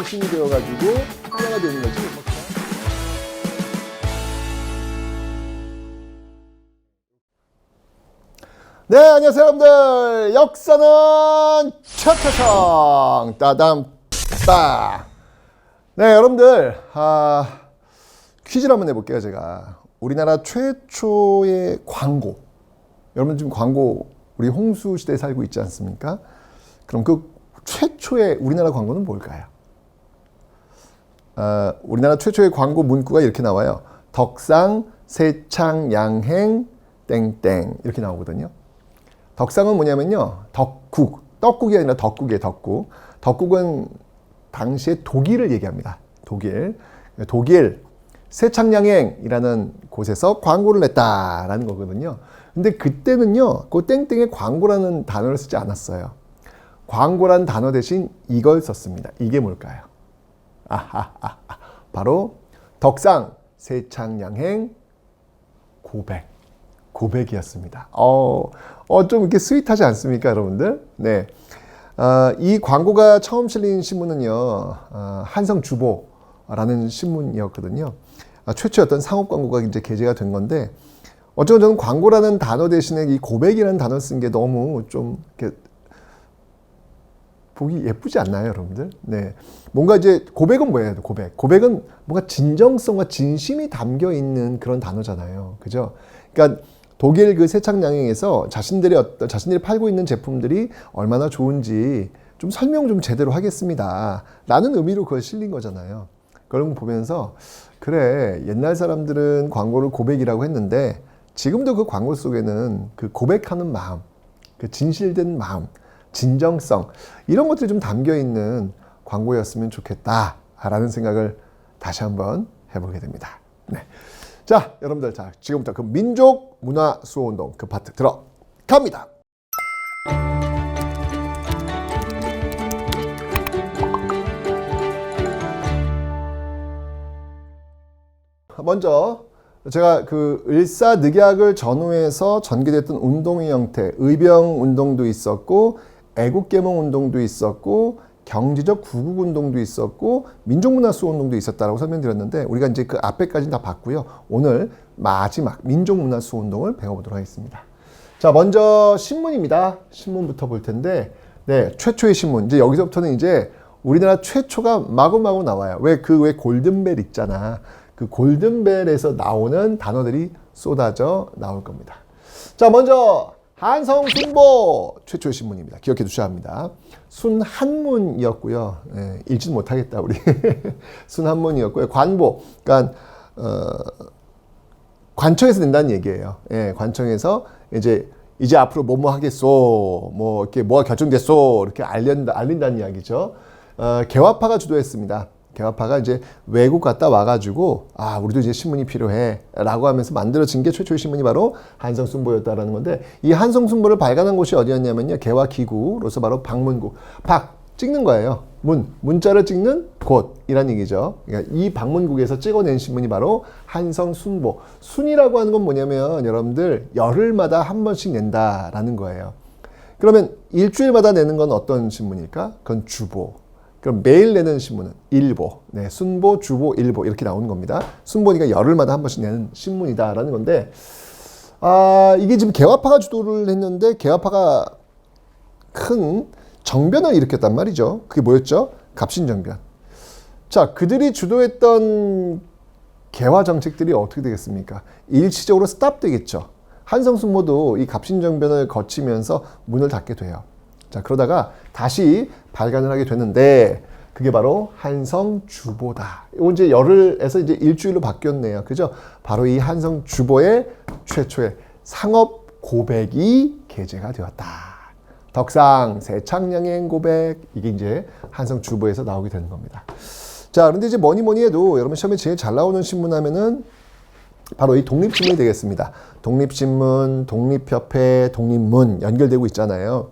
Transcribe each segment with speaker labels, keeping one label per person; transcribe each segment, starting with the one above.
Speaker 1: 중심이 되어가지고 하나가 되는 거지. 네, 안녕하세요 여러분들. 역사는 차차창 따담 따. 네, 여러분들 퀴즈를 한번 내볼게요. 제가 우리나라 최초의 광고, 여러분 지금 광고 우리 홍수 시대에 살고 있지 않습니까? 그럼 그 최초의 우리나라 광고는 뭘까요? 우리나라 최초의 광고 문구가 이렇게 나와요. 덕상 세창 양행 땡땡 이렇게 나오거든요. 덕상은 뭐냐면요, 덕국, 떡국이 아니라 덕국이에요. 덕국. 덕국은 당시에 독일을 얘기합니다. 독일 세창양행이라는 곳에서 광고를 냈다라는 거거든요. 근데 그때는요, 그 땡땡에 광고라는 단어를 쓰지 않았어요. 광고라는 단어 대신 이걸 썼습니다. 이게 뭘까요? 바로 덕상 세창양행 고백이었습니다. 좀 이렇게 스윗하지 않습니까, 여러분들? 네. 이 광고가 처음 실린 신문은요, 한성주보라는 신문이었거든요. 최초의 어떤 상업 광고가 이제 게재가 된 건데, 어쩌면 저는 광고라는 단어 대신에 이 고백이라는 단어 쓴 게 너무 좀 이렇게 보기 예쁘지 않나요, 여러분들? 네. 뭔가 이제 고백은 뭐예요, 고백은 뭔가 진정성과 진심이 담겨 있는 그런 단어잖아요. 그죠? 그러니까 독일 그 세창양행에서 자신들이 팔고 있는 제품들이 얼마나 좋은지 좀 설명 좀 제대로 하겠습니다 라는 의미로 그걸 실린 거잖아요. 그런 거 보면서 그래, 옛날 사람들은 광고를 고백이라고 했는데 지금도 그 광고 속에는 그 고백하는 마음, 그 진실된 마음, 진정성, 이런 것들이 좀 담겨 있는 광고였으면 좋겠다라는 생각을 다시 한번 해보게 됩니다. 네. 자, 여러분들, 지금부터 그 민족 문화 수호 운동 그 파트 들어갑니다. 먼저 제가 그 을사늑약을 전후해서 전개됐던 운동의 형태, 의병 운동도 있었고 애국계몽 운동도 있었고 경제적 구국 운동도 있었고 민족문화 수호 운동도 있었다라고 설명드렸는데, 우리가 이제 그 앞에까지는 다 봤고요. 오늘 마지막 민족문화 수호 운동을 배워보도록 하겠습니다. 자, 먼저 신문입니다. 신문부터 볼 텐데, 네, 최초의 신문. 이제 여기서부터는 이제 우리나라 최초가 마구마구 나와요. 왜 골든벨 있잖아. 그 골든벨에서 나오는 단어들이 쏟아져 나올 겁니다. 자, 먼저 한성순보 최초의 신문입니다. 기억해 두셔야 합니다. 순한문이었고요. 네, 읽지는 못하겠다 우리. 순한문이었고요. 관보, 그러니까 관청에서 낸다는 얘기예요. 예, 관청에서 이제 앞으로 뭐뭐 하겠소, 뭐 이렇게 뭐가 결정됐소 이렇게 알린다는 이야기죠. 개화파가 주도했습니다. 개화파가 이제 외국 갔다 와가지고 우리도 이제 신문이 필요해 라고 하면서 만들어진 게 최초의 신문이 바로 한성순보였다라는 건데, 이 한성순보를 발간한 곳이 어디였냐면요, 개화기구로서 바로 박문국, 찍는 거예요. 문자를 찍는 곳이란 얘기죠. 그러니까 이 박문국에서 찍어낸 신문이 바로 한성순보. 순이라고 하는 건 뭐냐면 여러분들 열흘마다 한 번씩 낸다라는 거예요. 그러면 일주일마다 내는 건 어떤 신문일까? 그건 주보. 그럼 매일 내는 신문은 일보. 네, 순보, 주보, 일보 이렇게 나오는 겁니다. 순보니까 열흘마다 한 번씩 내는 신문이다라는 건데, 이게 지금 개화파가 주도를 했는데 개화파가 큰 정변을 일으켰단 말이죠. 그게 뭐였죠? 갑신정변. 자, 그들이 주도했던 개화 정책들이 어떻게 되겠습니까? 일시적으로 스탑되겠죠. 한성순보도 이 갑신정변을 거치면서 문을 닫게 돼요. 자, 그러다가 다시 발간을 하게 되는데 그게 바로 한성주보다. 이거 이제 열흘에서 이제 일주일로 바뀌었네요. 그죠? 바로 이 한성주보의 최초의 상업 고백이 게재가 되었다. 덕상 세창양행 고백, 이게 이제 한성주보에서 나오게 되는 겁니다. 자, 그런데 이제 뭐니 해도 여러분 시험에 제일 잘 나오는 신문 하면은 바로 이 독립신문이 되겠습니다. 독립신문, 독립협회, 독립문 연결되고 있잖아요.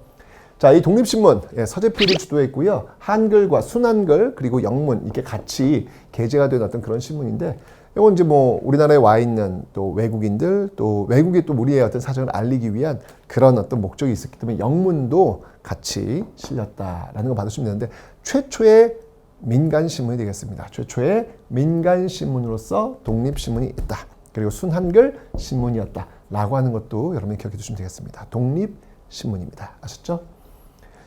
Speaker 1: 자, 이 독립신문, 서재필이 주도했고요. 한글과 순한글 그리고 영문 이렇게 같이 게재가 된 어떤 그런 신문인데, 이건 이제 뭐 우리나라에 와 있는 또 외국인들, 또 외국에 또 우리의 어떤 사정을 알리기 위한 그런 어떤 목적이 있었기 때문에 영문도 같이 실렸다라는 걸 받으시면 되는데, 최초의 민간신문이 되겠습니다. 최초의 민간신문으로서 독립신문이 있다. 그리고 순한글 신문이었다. 라고 하는 것도 여러분이 기억해 두시면 되겠습니다. 독립신문입니다. 아셨죠?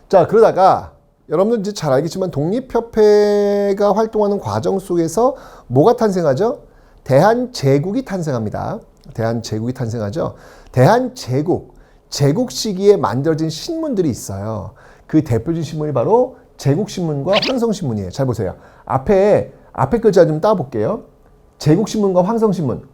Speaker 1: 자, 그러다가 여러분들 이제 잘 알겠지만 독립협회가 활동하는 과정 속에서 뭐가 탄생하죠? 대한제국이 탄생합니다. 대한제국이 탄생하죠. 대한제국, 제국 시기에 만들어진 신문들이 있어요. 그 대표적인 신문이 바로 제국신문과 황성신문이에요. 잘 보세요. 앞에 글자 좀 따볼게요. 제국신문과 황성신문,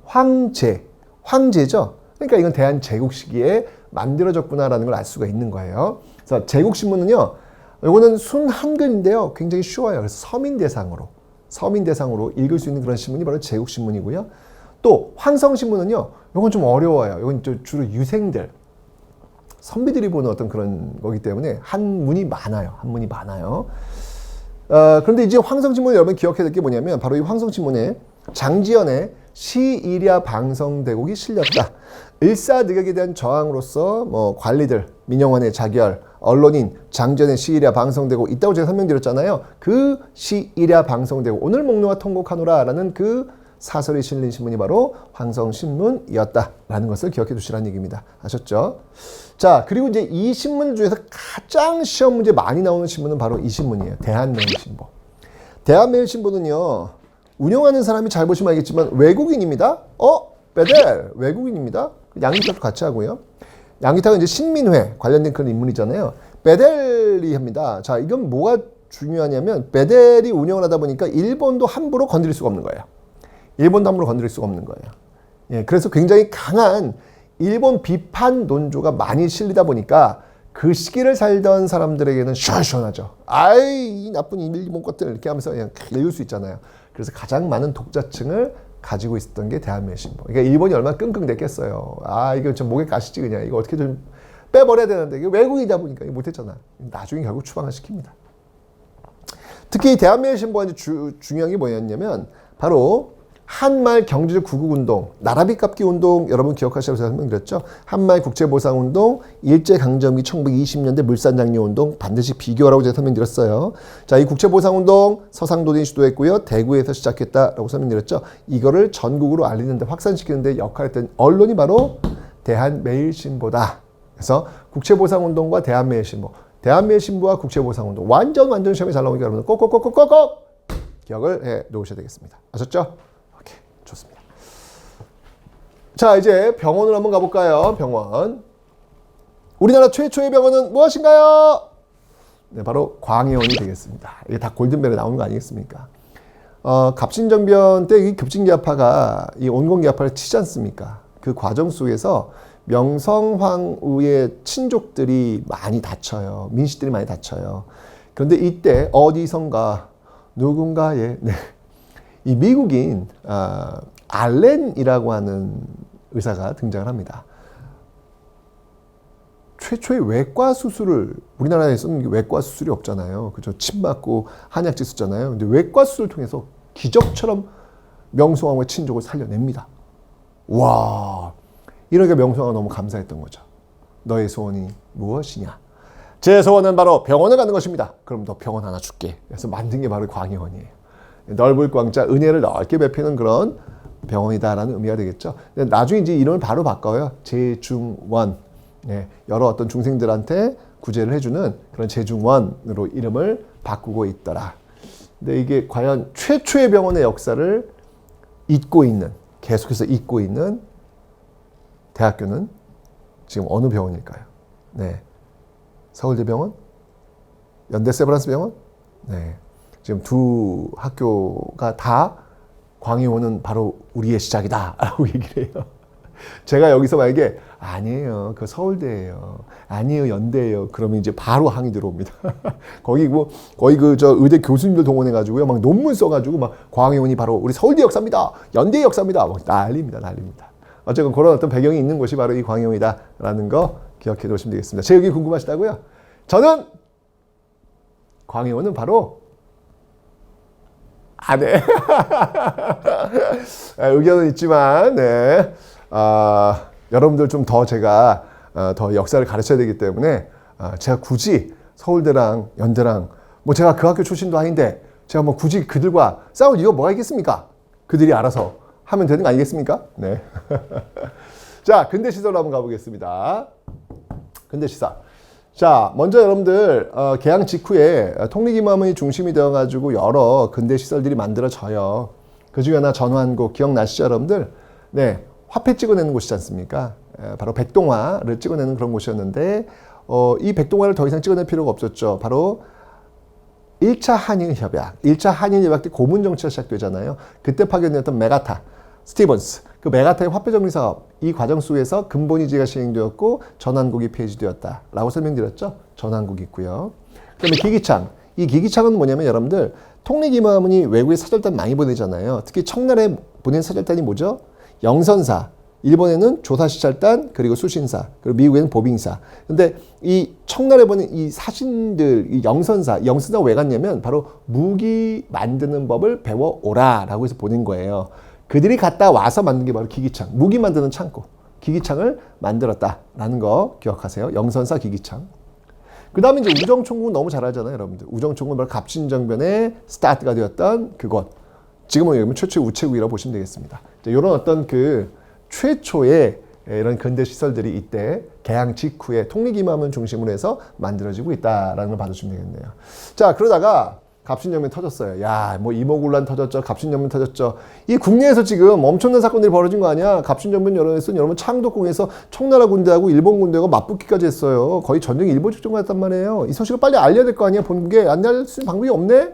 Speaker 1: 황제죠. 그러니까 이건 대한제국 시기에 만들어졌구나라는 걸 알 수가 있는 거예요. 그래서 제국신문은요, 이거는 순한글인데요. 굉장히 쉬워요. 그래서 서민 대상으로 읽을 수 있는 그런 신문이 바로 제국신문이고요. 또 황성신문은요, 이건 좀 어려워요. 이건 주로 유생들, 선비들이 보는 어떤 그런 거기 때문에 한문이 많아요. 그런데 이제 황성신문 여러분 기억해야 될 게 뭐냐면 바로 이 황성신문에 장지연의 시일야 방성대국이 실렸다. 일사늑약에 대한 저항으로서 뭐 관리들, 민영환의 자결, 언론인, 장지연의 시일야 방성대국 있다고 제가 설명드렸잖아요. 그 시일야 방성대국 오늘 목록과 통곡하노라라는 그 사설이 실린 신문이 바로 황성신문이었다라는 것을 기억해 두시라는 얘기입니다. 아셨죠? 자, 그리고 이제 이 신문 중에서 가장 시험 문제 많이 나오는 신문은 바로 이 신문이에요. 대한매일신보. 대한매일신보는요, 운영하는 사람이 잘 보시면 알겠지만 외국인입니다. 베델 외국인입니다. 양기탁도 같이 하고요. 양기탁은 이제 신민회 관련된 그런 인물이잖아요. 베델이 합니다. 자, 이건 뭐가 중요하냐면 베델이 운영을 하다 보니까 일본도 함부로 건드릴 수가 없는 거예요. 예, 그래서 굉장히 강한 일본 비판 논조가 많이 실리다 보니까 그 시기를 살던 사람들에게는 시원시원하죠. 아이, 이 나쁜 일본 것들 이렇게 하면서 그냥 읽을 수 있잖아요. 그래서 가장 많은 독자층을 가지고 있었던 게 대한매일신보. 그러니까 일본이 얼마나 끙끙댔겠어요. 아, 이거 좀 목에 가시지 그냥. 이거 어떻게 좀 빼버려야 되는데 이게 외국이다 보니까 이거 못했잖아. 나중에 결국 추방을 시킵니다. 특히 이 대한매일신보가 중요한 게 뭐였냐면 바로 한말 경제적 구국운동, 나라비 깎기 운동 여러분 기억하시라고 설명드렸죠. 한말 국제보상운동, 일제강점기 1920년대 물산장려운동 반드시 비교하라고 제가 설명드렸어요. 자, 이 국제보상운동 서상도den이 주도했고요. 대구에서 시작했다라고 설명드렸죠. 이거를 전국으로 알리는데 확산시키는데 역할했던 언론이 바로 대한매일신보다. 그래서 국제보상운동과 대한매일신보와 국제보상운동 완전 시험에 잘 나오니까 여러분들 꼭꼭꼭꼭꼭 기억을 해 놓으셔야 되겠습니다. 아셨죠? 좋습니다. 자, 이제 병원을 한번 가볼까요? 병원. 우리나라 최초의 병원은 무엇인가요? 네, 바로 광해원이 되겠습니다. 이게 다 골든벨에 나오는 거 아니겠습니까? 갑신정변 때 이 급진기아파가 이 온건기아파를 치지 않습니까? 그 과정 속에서 명성황후의 친족들이 많이 다쳐요. 민씨들이 많이 다쳐요. 그런데 이때 어디선가 누군가의 이 미국인 알렌이라고 하는 의사가 등장을 합니다. 최초의 외과 수술을 우리나라에서는 외과 수술이 없잖아요. 그죠? 침 맞고 한약재 쓰잖아요. 근데 외과 수술을 통해서 기적처럼 명성황후의 친족을 살려냅니다. 와, 이러니까 명성황후가 너무 감사했던 거죠. 너의 소원이 무엇이냐? 제 소원은 바로 병원을 가는 것입니다. 그럼 너 병원 하나 줄게. 그래서 만든 게 바로 광해원이에요. 넓을 광자, 은혜를 넓게 베푸는 그런 병원이다라는 의미가 되겠죠. 나중에 이제 이름을 바로 바꿔요. 제중원. 네, 여러 어떤 중생들한테 구제를 해주는 그런 제중원으로 이름을 바꾸고 있더라. 근데 이게 과연 최초의 병원의 역사를 계속해서 잇고 있는 대학교는 지금 어느 병원일까요? 네, 서울대병원? 연대세브란스병원? 네. 지금 두 학교가 다 광해원은 바로 우리의 시작이다 라고 얘기를 해요. 제가 여기서 만약에 아니에요, 그 서울대예요, 아니에요, 연대예요, 그러면 이제 바로 항의 들어옵니다. 거의 의대 교수님들 동원해 가지고요, 막 논문 써 가지고 막 광해원이 바로 우리 서울대 역사입니다, 연대 역사입니다, 막 난립니다. 어쨌든 그런 어떤 배경이 있는 곳이 바로 이 광해원이다라는 거 기억해 두시면 되겠습니다. 제 얘기 궁금하시다고요? 저는 광해원은 바로 네. 의견은 있지만, 네. 여러분들 좀 더 제가 더 역사를 가르쳐야 되기 때문에 제가 굳이 서울대랑 연대랑 뭐 제가 그 학교 출신도 아닌데 제가 뭐 굳이 그들과 싸울 이유가 뭐가 있겠습니까? 그들이 알아서 하면 되는 거 아니겠습니까? 네. 자, 근대시설로 한번 가보겠습니다. 근대시사. 자, 먼저 여러분들 개항 직후에 통리기마문이 중심이 되어가지고 여러 근대시설들이 만들어져요. 그 중에 하나 전환고 기억나시죠, 여러분들? 네, 화폐 찍어내는 곳이지 않습니까? 바로 백동화를 찍어내는 그런 곳이었는데 이 백동화를 더 이상 찍어낼 필요가 없었죠. 바로 1차 한일협약, 1차 한일협약 때 고문 정치가 시작되잖아요. 그때 파견되었던 메가타, 스티븐스, 그 메가타의 화폐정리 사업, 이 과정 속에서 근본위지가 시행되었고 전환국이 폐지되었다라고 설명드렸죠. 전환국이 있고요. 그다음에 기기창, 이 기기창은 뭐냐면 여러분들 통리기마문이 외국에 사절단 많이 보내잖아요. 특히 청나라에 보낸 사절단이 뭐죠? 영선사, 일본에는 조사시찰단, 그리고 수신사, 그리고 미국에는 보빙사. 근데 이 청나라에 보낸 이 사신들, 이 영선사 왜 갔냐면 바로 무기 만드는 법을 배워오라라고 해서 보낸 거예요. 그들이 갔다 와서 만든 게 바로 기기창, 무기 만드는 창고, 기기창을 만들었다라는 거 기억하세요. 영선사 기기창. 그 다음에 이제 우정총국은 너무 잘 알잖아요, 여러분들. 우정총국은 바로 갑신정변의 스타트가 되었던 그곳. 지금은 여기 최초의 우체국이라고 보시면 되겠습니다. 이런 어떤 그 최초의 이런 근대 시설들이 이때 개항 직후에 통리기마문 중심으로 해서 만들어지고 있다라는 걸 봐주시면 되겠네요. 자, 그러다가 갑신정변 터졌어요. 야, 뭐 이모군란 터졌죠. 갑신정변 터졌죠. 이 국내에서 지금 엄청난 사건들이 벌어진 거 아니야. 갑신정변 여러분 창덕궁에서 청나라 군대하고 일본 군대가 맞붙기까지 했어요. 거의 전쟁이 일보 직전이었단 말이에요. 이 소식을 빨리 알려야 될 거 아니야. 본국에 안 알릴 수 있는 방법이 없네?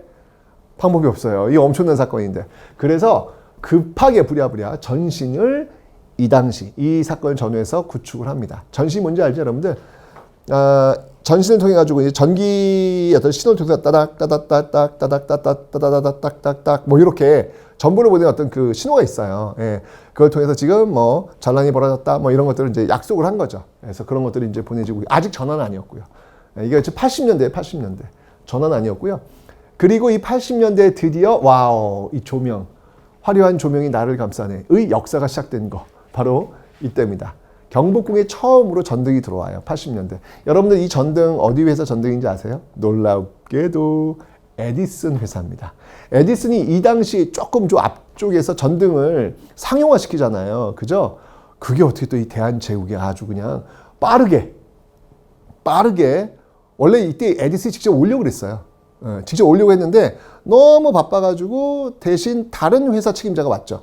Speaker 1: 방법이 없어요. 이 엄청난 사건인데. 그래서 급하게 부랴부랴 전신을 이 당시 이 사건을 전후해서 구축을 합니다. 전신이 뭔지 알죠, 여러분들? 전신을 통해 가지고 이제 전기 어떤 신호를 통해서 따닥따닥따닥따닥따닥따닥따닥따닥 뭐 이렇게 전보를 보내는 어떤 그 신호가 있어요. 예. 그걸 통해서 지금 뭐 전란이 벌어졌다 뭐 이런 것들을 이제 약속을 한 거죠. 그래서 그런 것들이 이제 보내지고 아직 전화는 아니었고요. 이게 80년대 전화는 아니었고요. 그리고 이 80년대에 드디어 와우 이 조명 화려한 조명이 나를 감싸네의 역사가 시작된 거 바로 이때입니다. 경복궁에 처음으로 전등이 들어와요. 80년대. 여러분들 이 전등 어디 회사 전등인지 아세요? 놀랍게도 에디슨 회사입니다. 에디슨이 이 당시 조금 좀 앞쪽에서 전등을 상용화시키잖아요. 그죠? 그게 어떻게 또 이 대한제국에 아주 그냥 빠르게 원래 이때 에디슨이 직접 오려고 그랬어요. 직접 오려고 했는데 너무 바빠가지고 대신 다른 회사 책임자가 왔죠.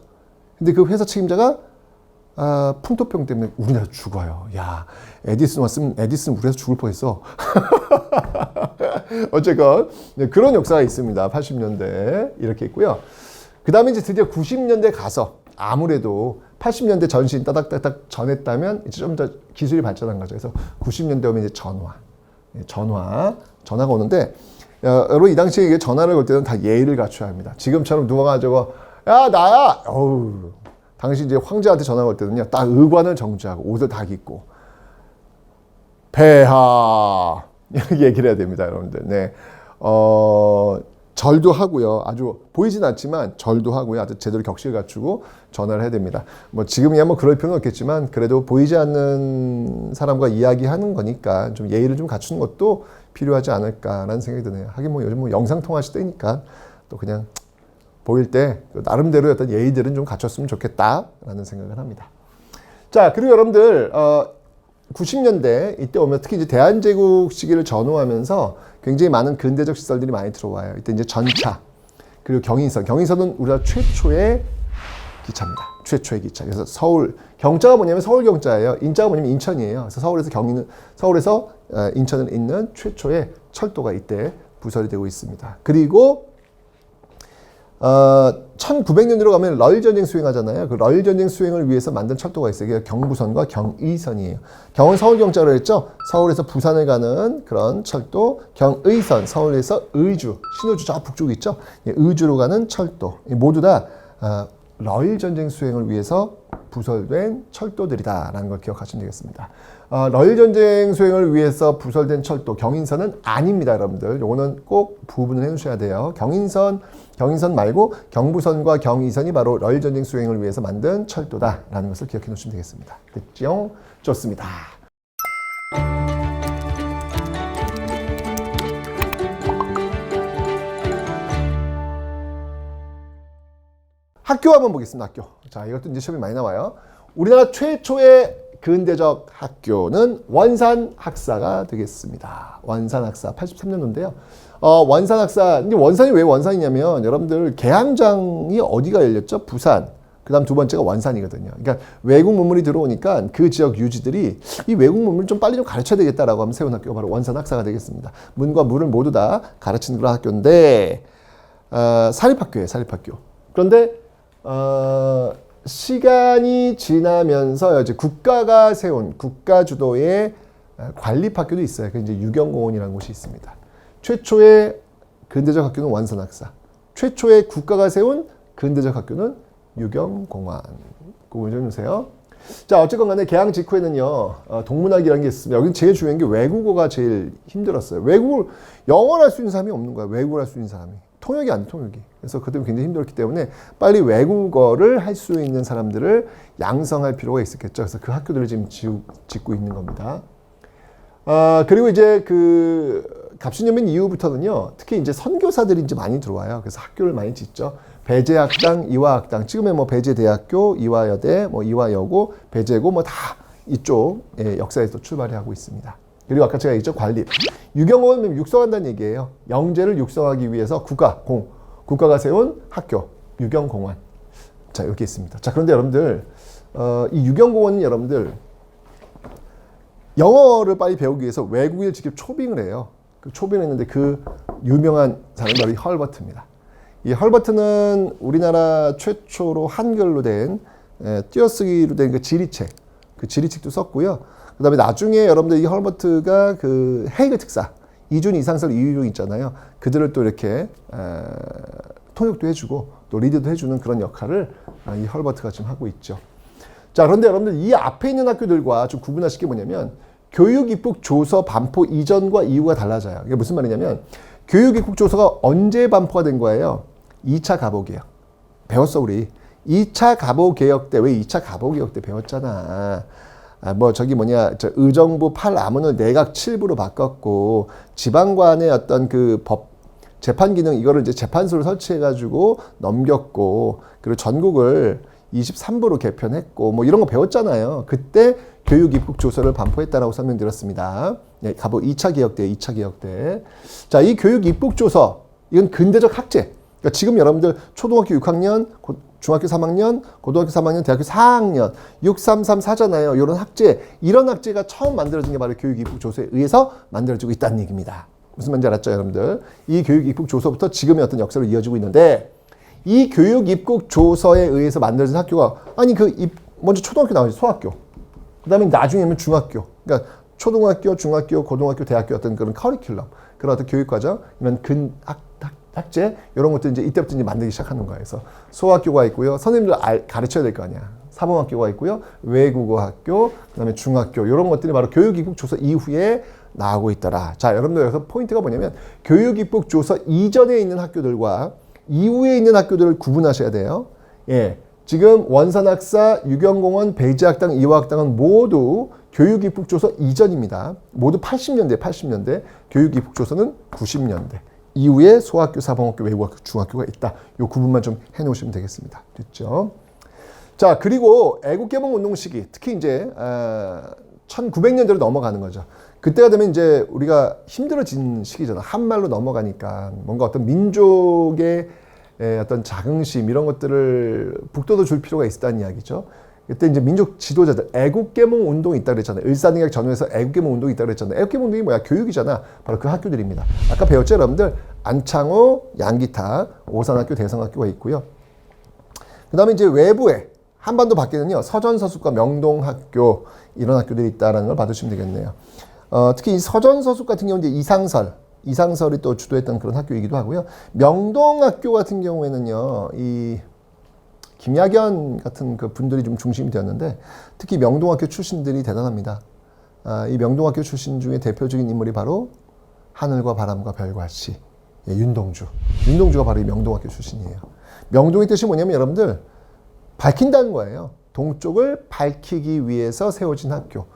Speaker 1: 근데 그 회사 책임자가 풍토병 때문에 우리나라 죽어요. 야, 에디슨 왔으면 에디슨 우리나라 죽을 뻔했어. 어쨌건 그런 역사가 있습니다. 80년대 이렇게 있고요. 그 다음에 이제 드디어 90년대 가서 아무래도 80년대 전신 따닥따닥 전했다면 이제 좀 더 기술이 발전한 거죠. 그래서 90년대 오면 이제 전화가 오는데 여러분 이 당시에 이게 전화를 걸 때는 다 예의를 갖춰야 합니다. 지금처럼 누가 가지고 야 나야 어우 당시 이제 황제한테 전화 걸 때는요 딱 의관을 정지하고 옷을 다 입고 폐하 이렇게 얘기를 해야 됩니다, 여러분들. 네, 절도 하고요. 아주 보이진 않지만 절도 하고요. 아주 제대로 격식을 갖추고 전화를 해야 됩니다. 뭐 지금이야 뭐 그럴 필요는 없겠지만 그래도 보이지 않는 사람과 이야기하는 거니까 좀 예의를 좀 갖추는 것도 필요하지 않을까라는 생각이 드네요. 하긴 뭐 요즘 뭐 영상 통화 시대니까 또 그냥 보일 때 나름대로 어떤 예의들은 좀 갖췄으면 좋겠다라는 생각을 합니다. 자, 그리고 여러분들 90년대 이때 오면 특히 이제 대한제국 시기를 전후하면서 굉장히 많은 근대적 시설들이 많이 들어와요. 이때 이제 전차 그리고 경인선은 우리나라 최초의 기차입니다. 최초의 기차. 그래서 서울 경자가 뭐냐면 서울 경자예요. 인자가 뭐냐면 인천이에요. 그래서 서울에서 인천을 잇는 최초의 철도가 이때 부설이 되고 있습니다. 그리고 1900년으로 가면 러일전쟁 수행하잖아요. 그 러일전쟁 수행을 위해서 만든 철도가 있어요. 그게 경부선과 경의선이에요. 경은 서울경자로 했죠. 서울에서 부산을 가는 그런 철도. 경의선, 서울에서 의주, 신호주 저 북쪽 있죠. 의주로 가는 철도. 모두 다 러일전쟁 수행을 위해서 부설된 철도들이다라는 걸 기억하시면 되겠습니다. 러일전쟁 수행을 위해서 부설된 철도 경인선은 아닙니다, 여러분들. 요거는 꼭 구분을 해주셔야 돼요. 경인선 말고 경부선과 경의선이 바로 러일전쟁 수행을 위해서 만든 철도다라는 것을 기억해 놓으시면 되겠습니다. 됐죠? 좋습니다. 학교 한번 보겠습니다. 학교. 자, 이것도 이제 시험이 많이 나와요. 우리나라 최초의 근대적 학교는 원산학사가 되겠습니다. 원산학사 83년도인데요. 원산학사, 근데 원산이 왜 원산이냐면 여러분들 개항장이 어디가 열렸죠? 부산. 그 다음 두 번째가 원산이거든요. 그러니까 외국 문물이 들어오니까 그 지역 유지들이 이 외국 문물을 좀 빨리 좀 가르쳐야 되겠다라고 하면 세운 학교가 바로 원산학사가 되겠습니다. 문과 물을 모두 다 가르치는 그런 학교인데, 사립학교예요, 사립학교. 그런데, 시간이 지나면서 이제 국가가 세운 국가 주도의 관립학교도 있어요. 그 이제 유경공원이라는 곳이 있습니다. 최초의 근대적 학교는 원산학사. 최초의 국가가 세운 근대적 학교는 유경공원. 그거 좀 주세요. 자, 어쨌건 간에 개항 직후에는요, 동문학이라는 게 있습니다. 여기는 제일 중요한 게 외국어가 제일 힘들었어요. 외국을, 영어를 할 수 있는 사람이 없는 거야. 외국어를 할 수 있는 사람이. 통역이 안 돼, 통역이. 그래서 그때 굉장히 힘들었기 때문에 빨리 외국어를 할 수 있는 사람들을 양성할 필요가 있었겠죠. 그래서 그 학교들을 지금 짓고 있는 겁니다. 그리고 이제 갑신연민 이후부터는요, 특히 이제 선교사들이 이제 많이 들어와요. 그래서 학교를 많이 짓죠. 배제학당, 이화학당, 지금의 뭐 배제대학교, 이화여대, 뭐 이화여고, 배제고 뭐 다 이쪽 역사에서 출발이 하고 있습니다. 그리고 아까 제가 얘기했죠, 관립. 유경공원은 육성한다는 얘기예요. 영재를 육성하기 위해서 국가가 세운 학교, 유경공원. 자, 이렇게 있습니다. 자, 그런데 여러분들, 이 유경공원은 여러분들, 영어를 빨리 배우기 위해서 외국인을 직접 초빙을 해요. 그 초빙을 했는데 그 유명한 사람이 바로 헐버트입니다. 이 헐버트는 우리나라 최초로 한글로 된, 띄어쓰기로 된 그 지리책, 그 지리책도 썼고요. 그 다음에 나중에 여러분들 이 헐버트가 그 헤이그 특사, 이준 이상설 이유종 있잖아요. 그들을 또 이렇게 통역도 해주고 또 리드도 해주는 그런 역할을 이 헐버트가 지금 하고 있죠. 자, 그런데 여러분들 이 앞에 있는 학교들과 좀 구분하실 게 뭐냐면 교육입국 조서 반포 이전과 이후가 달라져요. 이게 무슨 말이냐면 교육입국 조서가 언제 반포가 된 거예요? 2차 가보개혁. 배웠어, 우리. 2차 가보개혁 때, 왜 2차 가보개혁 때 배웠잖아. 의정부 8아문을 내각 7부로 바꿨고, 지방관의 어떤 그 재판 기능, 이거를 이제 재판소를 설치해가지고 넘겼고, 그리고 전국을 23부로 개편했고, 뭐 이런 거 배웠잖아요. 그때 교육입국 조서를 반포했다라고 설명드렸습니다. 2차 개혁 때, 2차 개혁 때. 자, 이 교육입국 조서, 이건 근대적 학제. 그러니까 지금 여러분들 초등학교 6학년, 중학교 3학년, 고등학교 3학년, 대학교 4학년, 6334잖아요. 이런 학제가 처음 만들어진 게 바로 교육입국 조서에 의해서 만들어지고 있다는 얘기입니다. 무슨 말인지 알았죠, 여러분들? 이 교육입국 조서부터 지금의 어떤 역사로 이어지고 있는데, 이 교육입국 조서에 의해서 만들어진 학교가, 먼저 초등학교 나오죠, 소학교. 그 다음에 나중에는 중학교. 그러니까 초등학교, 중학교, 고등학교, 대학교 어떤 그런 커리큘럼, 그런 어떤 교육과정, 이런 학제, 이런 것들 이제 이때부터 이제 만들기 시작하는 거예요. 그래서 소학교가 있고요. 선생님들 가르쳐야 될 거 아니야. 사범학교가 있고요. 외국어 학교, 그 다음에 중학교, 이런 것들이 바로 교육입국 조서 이후에 나오고 있더라. 자, 여러분들 여기서 포인트가 뭐냐면 교육입국 조서 이전에 있는 학교들과 이후에 있는 학교들을 구분하셔야 돼요. 예. 지금 원산학사, 유경공원, 배제학당, 이화학당은 모두 교육입국 조서 이전입니다. 모두 80년대. 교육입국 조서는 90년대. 이후에 소학교, 사범학교, 외국학교, 중학교가 있다. 요 구분만 좀 해놓으시면 되겠습니다. 됐죠? 자, 그리고 애국개봉 운동 시기, 특히 이제 1900년대로 넘어가는 거죠. 그때가 되면 이제 우리가 힘들어진 시기잖아. 한말로 넘어가니까 뭔가 어떤 민족의 어떤 자긍심 이런 것들을 북돋워 줄 필요가 있었다는 이야기죠. 그때 이제 민족 지도자들 애국개몽 운동이 있다 그랬잖아요. 일산응약 전후에서 애국개몽 운동이 있다 그랬잖아요. 애국개몽 운동이 뭐야? 교육이잖아. 바로 그 학교들입니다. 아까 배웠죠, 여러분들? 안창호, 양기타, 오산학교, 대성학교가 있고요. 그 다음에 이제 외부에 한반도 밖에는요, 서전서숙과 명동학교 이런 학교들이 있다는 걸 받으시면 되겠네요. 특히 이 서전서숙 같은 경우는 이제 이상설이 또 주도했던 그런 학교이기도 하고요. 명동학교 같은 경우에는요, 이 김야견 같은 그 분들이 좀 중심이 되었는데 특히 명동학교 출신들이 대단합니다. 이 명동학교 출신 중에 대표적인 인물이 바로 하늘과 바람과 별과 씨, 윤동주가 바로 이 명동학교 출신이에요. 명동의 뜻이 뭐냐면 여러분들 밝힌다는 거예요. 동쪽을 밝히기 위해서 세워진 학교.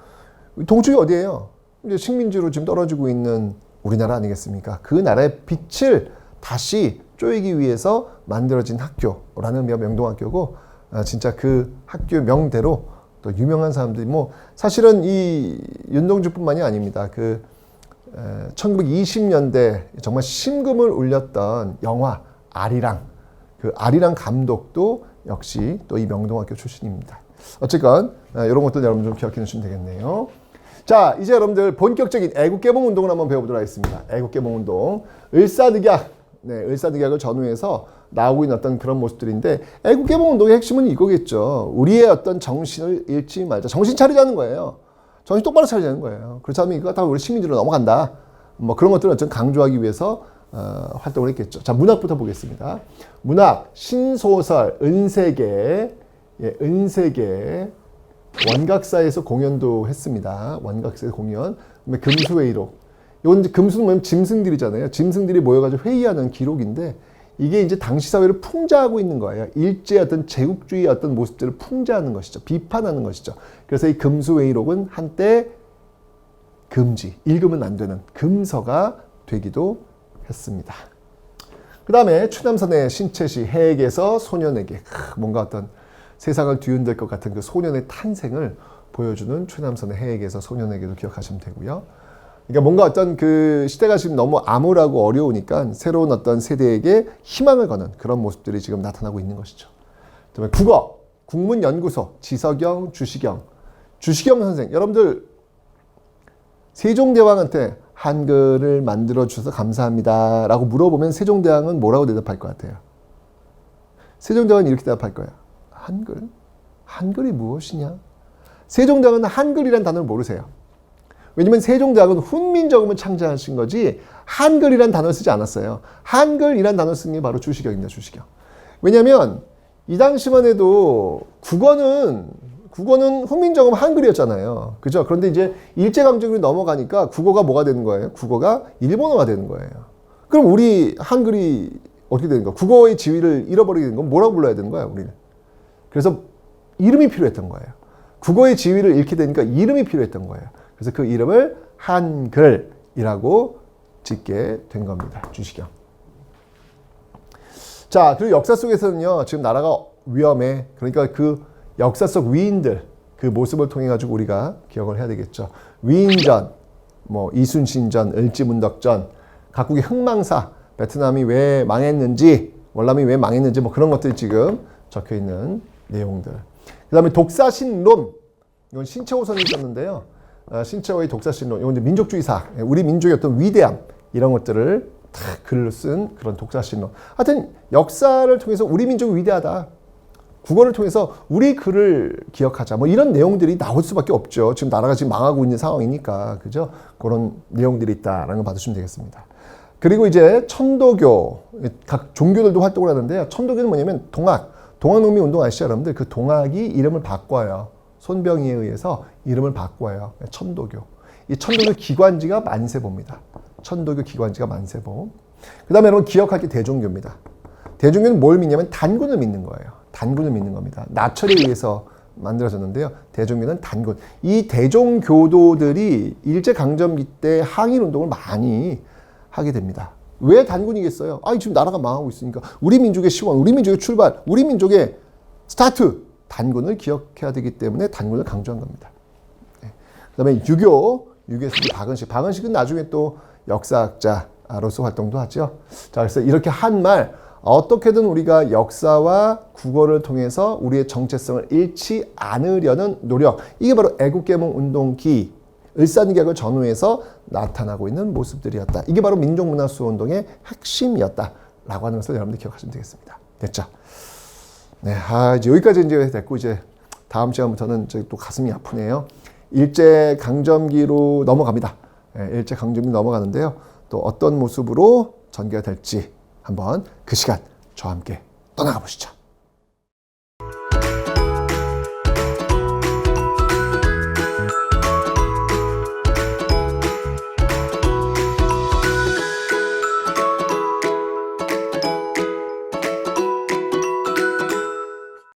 Speaker 1: 동쪽이 어디예요? 이제 식민지로 지금 떨어지고 있는 우리나라 아니겠습니까? 그 나라의 빛을 다시 쪼이기 위해서 만들어진 학교라는 명동학교고, 진짜 그 학교 명대로 또 유명한 사람들이 뭐 사실은 이 윤동주뿐만이 아닙니다. 그 1920년대 정말 심금을 울렸던 영화 아리랑, 그 아리랑 감독도 역시 또 이 명동학교 출신입니다. 어쨌건 이런 것들 여러분 좀 기억해 주시면 되겠네요. 자, 이제 여러분들 본격적인 애국개몽 운동을 한번 배워보도록 하겠습니다. 애국개몽 운동, 을사늑약, 을사늑약을 전후해서 나오고 있는 어떤 그런 모습들인데, 애국개몽 운동의 핵심은 이거겠죠. 우리의 어떤 정신을 잃지 말자. 정신 차리자는 거예요. 정신 똑바로 차리자는 거예요. 그렇지 않으면 이거 다 우리 식민지로 넘어간다. 뭐 그런 것들을 좀 강조하기 위해서 활동을 했겠죠. 자, 문학부터 보겠습니다. 문학, 신소설, 은세계, 은세계, 원각사에서 공연도 했습니다. 원각사에서 공연. 그다음에 금수회의록. 이건 이제 금수는 뭐냐면 짐승들이잖아요. 짐승들이 모여가지고 회의하는 기록인데, 이게 이제 당시 사회를 풍자하고 있는 거예요. 일제의 어떤 제국주의의 어떤 모습들을 풍자하는 것이죠. 비판하는 것이죠. 그래서 이 금수회의록은 한때 금지, 읽으면 안 되는 금서가 되기도 했습니다. 그 다음에 추남선의 신채시, 해에게서 소년에게, 뭔가 어떤 세상을 뒤흔들 것 같은 그 소년의 탄생을 보여주는 추남선의 해에게서 소년에게도 기억하시면 되고요. 그러니까 뭔가 어떤 그 시대가 지금 너무 암울하고 어려우니까 새로운 어떤 세대에게 희망을 거는 그런 모습들이 지금 나타나고 있는 것이죠. 그다음에 국어, 국문연구소, 지석영, 주시경. 주시경 선생, 여러분들 세종대왕한테 한글을 만들어 주셔서 감사합니다 라고 물어보면 세종대왕은 뭐라고 대답할 것 같아요? 세종대왕은 이렇게 대답할 거예요. 한글? 한글이 무엇이냐? 세종대왕은 한글이란 단어를 모르세요. 왜냐면 세종대왕은 훈민정음을 창제하신 거지 한글이란 단어를 쓰지 않았어요. 한글이란 단어를 쓴 게 바로 주시경입니다. 주시경. 왜냐면 이 당시만 해도 국어는 훈민정음 한글이었잖아요. 그죠? 그런데 이제 일제강점기로 넘어가니까 국어가 뭐가 되는 거예요? 국어가 일본어가 되는 거예요. 그럼 우리 한글이 어떻게 되는 거야? 국어의 지위를 잃어버리게 되는 건 뭐라고 불러야 되는 거야, 우리는? 그래서 이름이 필요했던 거예요. 국어의 지위를 잃게 되니까 이름이 필요했던 거예요. 그래서 그 이름을 한글이라고 짓게 된 겁니다. 주시경. 자, 그리고 역사 속에서는요, 지금 나라가 위험해. 그러니까 그 역사 속 위인들, 그 모습을 통해 가지고 우리가 기억을 해야 되겠죠. 위인전, 뭐 이순신전, 을지문덕전, 각국의 흥망사, 베트남이 왜 망했는지, 월남이 왜 망했는지, 뭐 그런 것들이 지금 적혀 있는 내용들. 그 다음에 독사신론, 이건 신채호선이 있었는데요. 신채호의 독사신론, 이건 이제 민족주의사, 우리 민족의 어떤 위대함, 이런 것들을 다 글로 쓴 그런 독사신론. 하여튼 역사를 통해서 우리 민족이 위대하다. 국어를 통해서 우리 글을 기억하자. 뭐 이런 내용들이 나올 수밖에 없죠. 지금 나라가 지금 망하고 있는 상황이니까. 그죠? 그런 내용들이 있다라는 걸 받으시면 되겠습니다. 그리고 이제 천도교, 각 종교들도 활동을 하는데요. 천도교는 뭐냐면 동학농민 운동 아시죠, 여러분들? 그 동학이 이름을 바꿔요. 손병희에 의해서 이름을 바꿔요. 천도교. 이 천도교 기관지가 만세보입니다. 천도교 기관지가 만세보. 그 다음에 여러분 기억할 게 대종교입니다. 대종교는 뭘 믿냐면 단군을 믿는 거예요. 단군을 믿는 겁니다. 나철에 의해서 만들어졌는데요. 대종교는 단군. 이 대종교도들이 일제강점기 때 항일운동을 많이 하게 됩니다. 왜 단군이겠어요? 아니, 지금 나라가 망하고 있으니까. 우리 민족의 시원, 우리 민족의 출발, 우리 민족의 스타트. 단군을 기억해야 되기 때문에 단군을 강조한 겁니다. 네. 그 다음에 유교에서도 박은식은 나중에 또 역사학자로서 활동도 하죠. 자, 그래서 이렇게 한 말, 어떻게든 우리가 역사와 국어를 통해서 우리의 정체성을 잃지 않으려는 노력. 이게 바로 애국개몽 운동기, 을사늑약을 전후해서 나타나고 있는 모습들이었다. 이게 바로 민족문화수호운동의 핵심이었다라고 하는 것을 여러분들 기억하시면 되겠습니다. 됐죠? 네, 이제 여기까지 이제 됐고, 이제 다음 시간부터는 또 가슴이 아프네요. 일제강점기로 넘어갑니다. 네, 일제강점기 넘어가는데요. 또 어떤 모습으로 전개가 될지 한번 그 시간 저와 함께 떠나가 보시죠.